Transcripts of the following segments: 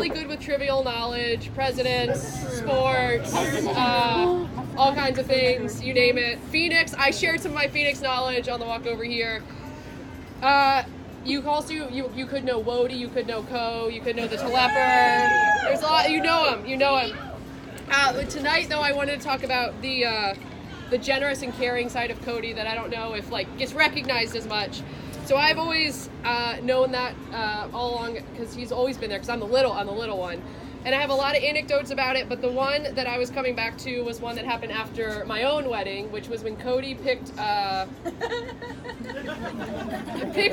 really good with trivial knowledge, presidents, sports, all kinds of things, you name it. Phoenix, I shared some of my Phoenix knowledge on the walk over here. You could know Wody, you could know Ko, you could know the Teleper. There's a lot, you know him. Tonight, though, I wanted to talk about the generous and caring side of Cody that I don't know if gets recognized as much. So I've always known that all along because he's always been there because I'm the little one. And I have a lot of anecdotes about it, but the one that I was coming back to was one that happened after my own wedding, which was when Cody picked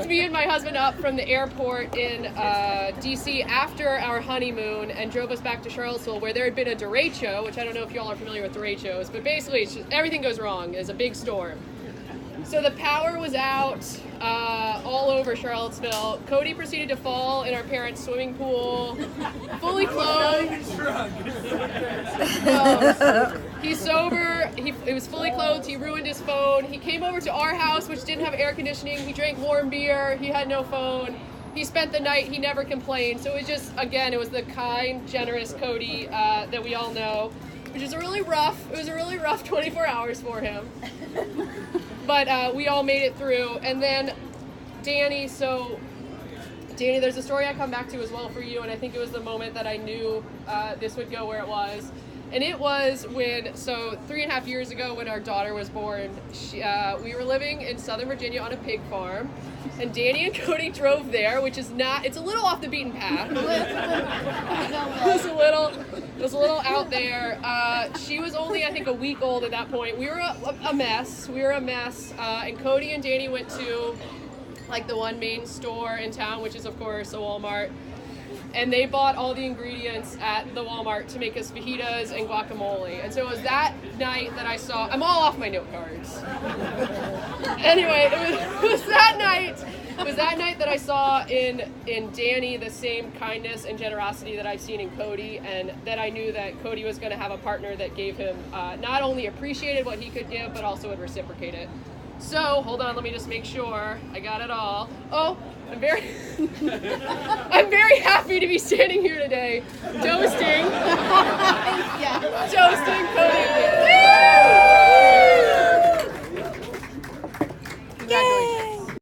me and my husband up from the airport in D.C. after our honeymoon and drove us back to Charlottesville, where there had been a derecho, which I don't know if y'all are familiar with derechos, but basically it's just, everything goes wrong. There's a big storm. So the power was out all over Charlottesville. Cody proceeded to fall in our parents' swimming pool, fully clothed. He's sober. He was fully clothed. He ruined his phone. He came over to our house, which didn't have air conditioning. He drank warm beer. He had no phone. He spent the night. He never complained. So it was just, again, it was the kind, generous Cody that we all know, which is it was a really rough 24 hours for him. But we all made it through. And then Danny, there's a story I come back to as well for you, and I think it was the moment that I knew this would go where it was. And it was when, 3.5 years ago when our daughter was born, we were living in Southern Virginia on a pig farm, and Danny and Cody drove there, which is it's a little off the beaten path. It was a little out there. She was only, I think, a week old at that point. We were a mess. And Cody and Danny went to the one main store in town, which is of course a Walmart. And they bought all the ingredients at the Walmart to make us fajitas and guacamole. And so it was that night that I saw, I'm all off my note cards. Anyway, it was that night that I saw in Danny the same kindness and generosity that I've seen in Cody, and that I knew that Cody was going to have a partner that gave him not only appreciated what he could give, but also would reciprocate it. So, hold on, let me just make sure I got it all. Oh, I'm very happy to be standing here today, toasting Cody